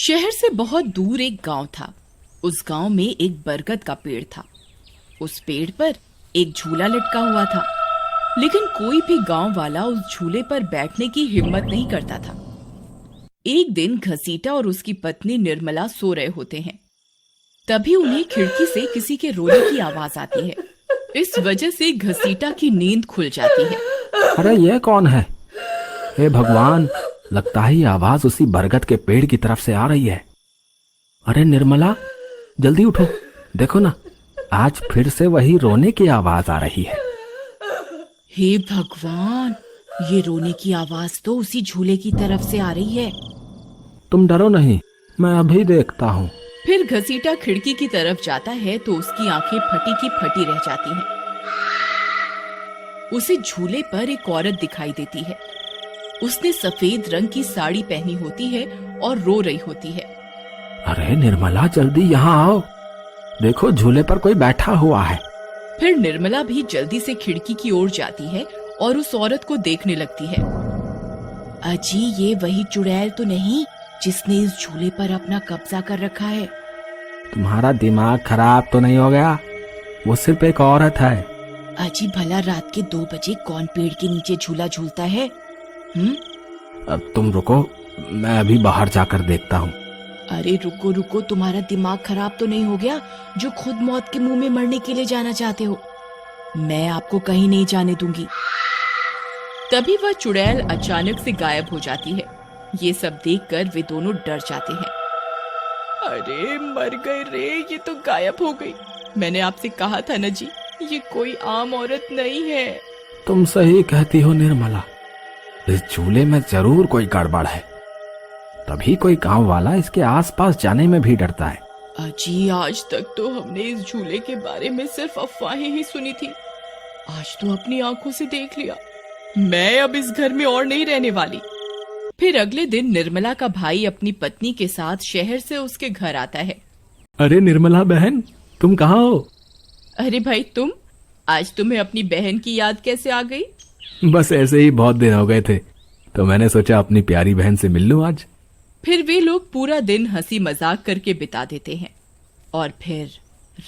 शहर से बहुत दूर एक गांव था। उस गांव में एक बरगद का पेड़ था। उस पेड़ पर एक झूला लटका हुआ था, लेकिन कोई भी गांव वाला उस झूले पर बैठने की हिम्मत नहीं करता था। एक दिन घसीटा और उसकी पत्नी निर्मला सो रहे होते हैं। तभी उन्हें खिड़की से किसी के रोने की आवाज आती है। इस वजह से घसीटा की नींद खुल जाती है। अरे ये कौन है? हे भगवान, लगता है ये आवाज उसी बरगद के पेड़ की तरफ से आ रही है। अरे निर्मला, जल्दी उठो, देखो ना, आज फिर से वही रोने की आवाज आ रही है। हे भगवान, ये रोने की आवाज तो उसी झूले की तरफ से आ रही है। तुम डरो नहीं, मैं अभी देखता हूँ। फिर घसीटा खिड़की की तरफ जाता है तो उसकी आंखें फटी की फटी रह जाती हैं। उसे झूले पर एक औरत दिखाई देती है। उसने सफेद रंग की साड़ी पहनी होती है और रो रही होती है। अरे निर्मला, जल्दी यहाँ आओ, देखो झूले पर कोई बैठा हुआ है। फिर निर्मला भी जल्दी से खिड़की की ओर जाती है और उस औरत को देखने लगती है। अजी, ये वही चुड़ैल तो नहीं जिसने इस झूले पर अपना कब्जा कर रखा है? तुम्हारा दिमाग खराब तो नहीं हो गया? वो सिर्फ एक औरत है। अजी, भला रात के 2 बजे कौन पेड़ के नीचे झूला झूलता है? अब तुम रुको, मैं अभी बाहर जाकर देखता हूँ। अरे रुको रुको, तुम्हारा दिमाग खराब तो नहीं हो गया जो खुद मौत के मुंह में मरने के लिए जाना चाहते हो? मैं आपको कहीं नहीं जाने दूंगी। तभी वह चुड़ैल अचानक से गायब हो जाती है। ये सब देखकर वे दोनों डर जाते हैं। अरे मर गए रे, ये तो गायब हो गई। मैंने आपसे कहा था ना जी, ये कोई आम औरत नहीं है। तुम सही कहती हो निर्मला, इस झूले में जरूर कोई गड़बड़ है, तभी कोई गांव वाला इसके आसपास जाने में भी डरता है। अजी, आज तक तो हमने इस झूले के बारे में सिर्फ अफवाहें ही सुनी थी। आज तो अपनी आंखों से देख लिया। मैं अब इस घर में और नहीं रहने वाली। फिर अगले दिन निर्मला का भाई अपनी पत्नी के साथ शहर से उसके घर आता है। अरे निर्मला बहन, तुम कहाँ हो? अरे भाई, तुम आज तुम्हें अपनी बहन की याद कैसे आ गई? बस ऐसे ही बहुत दिन हो गए थे, तो मैंने सोचा अपनी प्यारी बहन से मिल लूं आज। फिर वे लोग पूरा दिन हंसी मजाक करके बिता देते हैं। और फिर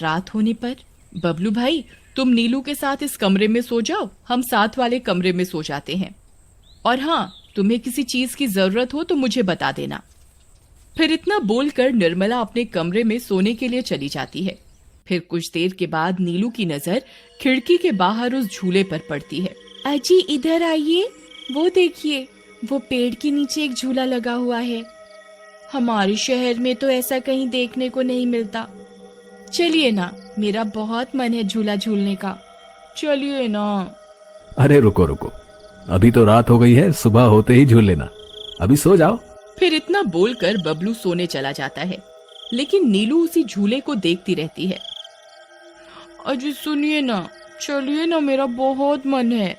रात होने पर, बबलू भाई, तुम नीलू के साथ इस कमरे में सो जाओ, हम साथ वाले कमरे में सो जाते हैं। और हाँ, तुम्हें किसी चीज की जरूरत हो तो मुझे बता देना। फिर इतना बोलकर निर्मला अपने कमरे में सोने के लिए चली जाती है। फिर कुछ देर के बाद नीलू की नजर खिड़की के बाहर उस झूले पर पड़ती है। अजी, इधर आइए, वो देखिए, वो पेड़ के नीचे एक झूला लगा हुआ है। हमारे शहर में तो ऐसा कहीं देखने को नहीं मिलता। चलिए ना, मेरा बहुत मन है झूला झूलने का, चलिए ना। अरे रुको रुको, अभी तो रात हो गई है, सुबह होते ही झूल लेना, अभी सो जाओ। फिर इतना बोलकर बबलू सोने चला जाता है, लेकिन नीलू उसी झूले को देखती रहती है। अजी सुनिए ना, चलिए ना, मेरा बहुत मन है।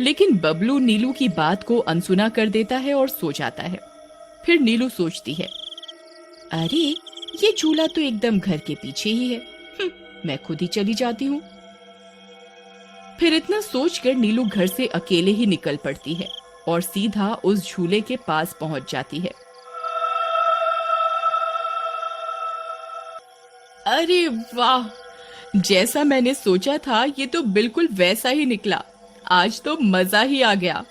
लेकिन बबलू नीलू की बात को अनसुना कर देता है और सो जाता है। फिर नीलू सोचती है, अरे ये झूला तो एकदम घर के पीछे ही है, मैं खुद ही चली जाती हूँ। फिर इतना सोचकर नीलू घर से अकेले ही निकल पड़ती है और सीधा उस झूले के पास पहुंच जाती है। अरे वाह, जैसा मैंने सोचा था ये तो बिल्कुल वैसा ही निकला। आज तो मजा ही आ गया।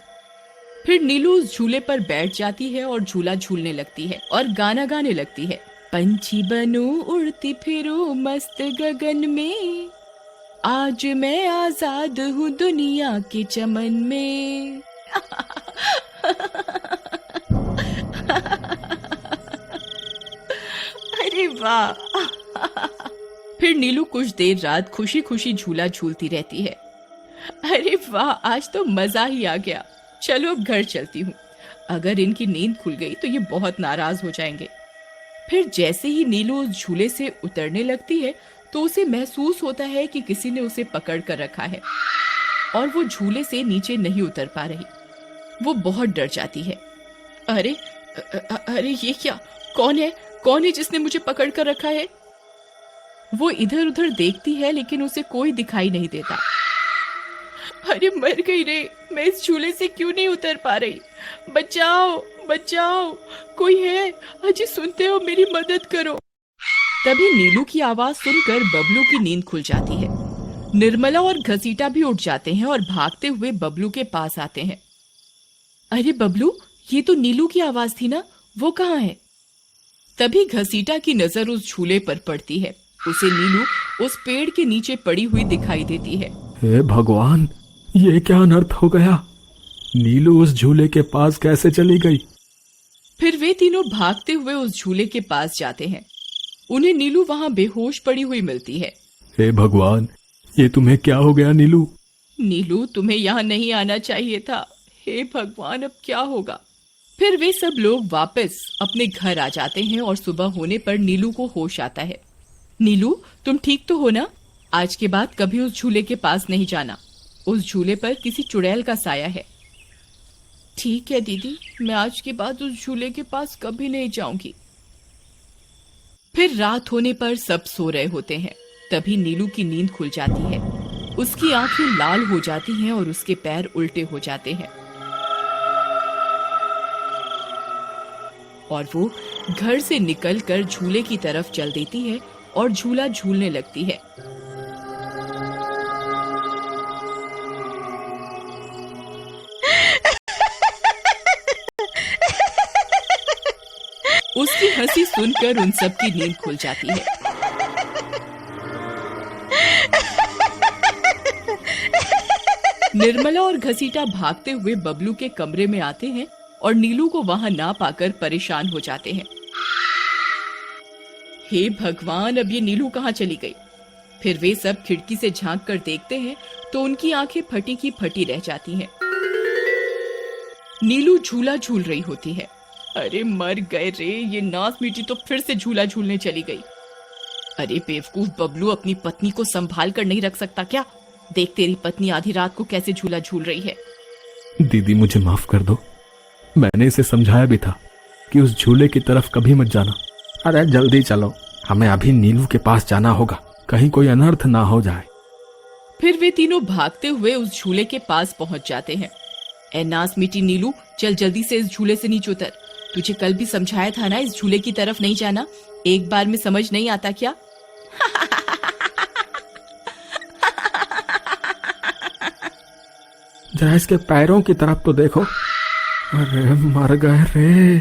फिर नीलू उस झूले पर बैठ जाती है और झूला झूलने लगती है और गाना गाने लगती है। पंछी बनूं, उड़ती फिरूं मस्त गगन में, आज मैं आजाद हूँ दुनिया के चमन में। अरे वाह। फिर नीलू कुछ देर रात खुशी खुशी झूला झूलती रहती है। अरे वाह, आज तो मजा ही आ गया। चलो अब घर चलती हूँ, अगर इनकी नींद खुल गई तो ये बहुत नाराज हो जाएंगे। फिर जैसे ही नीलू उस झूले से उतरने लगती है तो उसे महसूस होता है कि किसी ने उसे पकड़ कर रखा है और वो झूले से नीचे नहीं उतर पा रही। वो बहुत डर जाती है। अरे अरे ये क्या, कौन है जिसने मुझे पकड़ कर रखा है? वो इधर उधर देखती है लेकिन उसे कोई दिखाई नहीं देता। अरे मर गई रे, मैं इस झूले से क्यों नहीं उतर पा रही? बचाओ बचाओ, कोई है? अजी सुनते हो, मेरी मदद करो। तभी नीलू की आवाज सुनकर बबलू की नींद खुल जाती है। निर्मला और घसीटा भी उठ जाते हैं और भागते हुए बबलू के पास आते हैं। अरे बबलू, ये तो नीलू की आवाज थी ना, वो कहाँ है? तभी घसीटा की नजर उस झूले पर पड़ती है। उसे नीलू उस पेड़ के नीचे पड़ी हुई दिखाई देती है। हे भगवान, ये क्या अनर्थ हो गया? नीलू उस झूले के पास कैसे चली गई? फिर वे तीनों भागते हुए उस झूले के पास जाते हैं। उन्हें नीलू वहां बेहोश पड़ी हुई मिलती है। हे भगवान, ये तुम्हें क्या हो गया नीलू? नीलू, तुम्हें यहाँ नहीं आना चाहिए था। हे भगवान, अब क्या होगा? फिर वे सब लोग वापस अपने घर आ जाते हैं और सुबह होने पर नीलू को होश आता है। नीलू, तुम ठीक तो हो ना? आज के बाद कभी उस झूले के पास नहीं जाना। उस झूले पर किसी चुड़ैल का साया है। ठीक है दीदी, मैं आज के बाद उस झूले के पास कभी नहीं जाऊंगी। फिर रात होने पर सब सो रहे होते हैं। तभी नीलू की नींद खुल जाती है। उसकी आंखें लाल हो जाती हैं और उसके पैर उल्टे हो जाते हैं और वो घर से निकलकर झूले की तरफ चल देती है और झूला झूलने लगती है। उसकी हंसी सुनकर उन सब की नींद खुल जाती है। निर्मला और घसीटा भागते हुए बबलू के कमरे में आते हैं और नीलू को वहां ना पाकर परेशान हो जाते हैं। हे भगवान, अब ये नीलू कहाँ चली गई? फिर वे सब खिड़की से झांक कर देखते हैं तो उनकी आंखें फटी की फटी रह जाती हैं। नीलू झूला झूल रही होती है। अरे मर गए रे, ये नास मीठी तो फिर से झूला झूलने चली गई। अरे बेवकूफ बबलू, अपनी पत्नी को संभाल कर नहीं रख सकता क्या? देख, तेरी पत्नी आधी रात को कैसे झूला झूल रही है। दीदी, मुझे माफ कर दो। मैंने इसे समझाया भी था कि उस झूले की तरफ कभी मत जाना। अरे जल्दी चलो, हमें अभी नीलू के पास जाना होगा, कहीं कोई अनर्थ ना हो जाए। फिर वे तीनों भागते हुए उस झूले के पास पहुंच जाते हैं। ए नास मीठी नीलू, चल जल्दी से इस झूले से नीचे उतर। तुझे कल भी समझाया था ना, इस झूले की तरफ नहीं जाना। एक बार में समझ नहीं आता क्या? जरा इसके पैरों की तरफ तो देखो। अरे मर गए रे,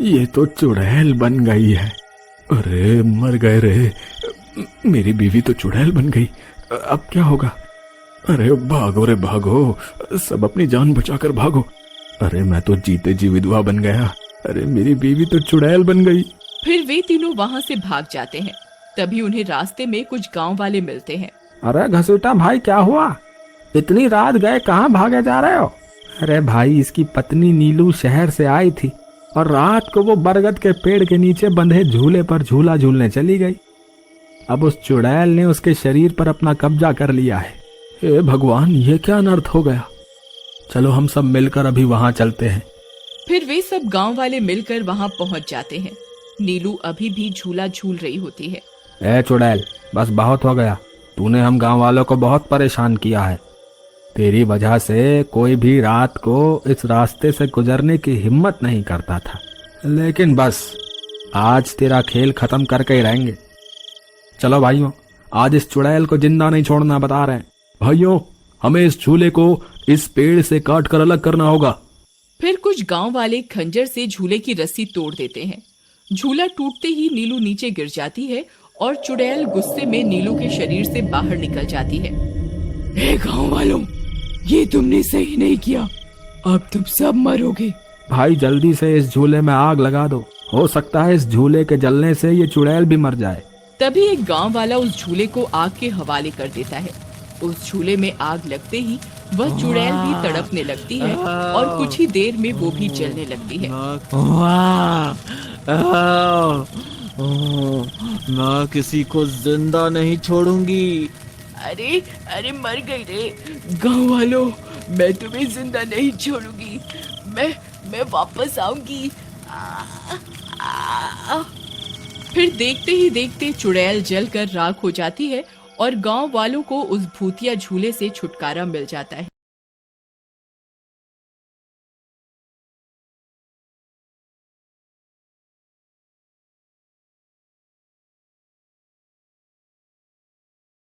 ये तो चुड़ैल बन गई है। अरे मर गए रे, मेरी बीवी तो चुड़ैल बन गई। अब क्या होगा? अरे भागो रे भागो, सब अपनी जान बचाकर भागो। अरे मैं तो जीते जी विधवा बन गया। अरे मेरी बीवी तो चुड़ैल बन गई। फिर वे तीनों वहां से भाग जाते हैं। तभी उन्हें रास्ते में कुछ गांव वाले मिलते हैं। अरे घसीटा भाई, क्या हुआ? इतनी रात गए कहाँ भागे जा रहे हो? अरे भाई, इसकी पत्नी नीलू शहर से आई थी और रात को वो बरगद के पेड़ के नीचे बंधे झूले पर झूला झूलने चली गई। अब उस चुड़ैल ने उसके शरीर पर अपना कब्जा कर लिया है। हे भगवान, ये क्या अनर्थ हो गया? चलो हम सब मिलकर अभी वहां चलते हैं। फिर वे सब गांव वाले मिलकर वहां पहुंच जाते हैं। नीलू अभी भी झूला झूल रही होती है। ए चुड़ैल, बस बहुत हो गया। तूने हम गांव वालों को बहुत परेशान किया है। तेरी वजह से कोई भी रात को इस रास्ते से गुजरने की हिम्मत नहीं करता था, लेकिन बस आज तेरा खेल खत्म करके ही रहेंगे। चलो भाइयों, आज इस चुड़ैल को जिंदा नहीं छोड़ना बता रहे हैं। भाइयों, हमें इस झूले को इस पेड़ से काट कर अलग करना होगा। फिर कुछ गांव वाले खंजर से झूले की रस्सी तोड़ देते हैं। झूला टूटते ही नीलू नीचे गिर जाती है और चुड़ैल गुस्से में नीलू के शरीर से बाहर निकल जाती है। हे गांव वालों, ये तुमने सही नहीं किया, अब तुम सब मरोगे। भाई जल्दी से इस झूले में आग लगा दो, हो सकता है इस झूले के जलने से ये चुड़ैल भी मर जाए। तभी एक गांव वाला उस झूले को आग के हवाले कर देता है। उस झूले में आग लगते ही वह चुड़ैल भी तड़पने लगती है और कुछ ही देर में वो भी जलने लगती है। मैं किसी को जिंदा नहीं छोड़ूंगी। अरे अरे मर गई रे। गांव वालों, मैं तुम्हें जिंदा नहीं छोड़ूंगी। मैं वापस आऊंगी। फिर देखते ही देखते चुड़ैल जलकर राख हो जाती है और गांव वालों को उस भूतिया झूले से छुटकारा मिल जाता है।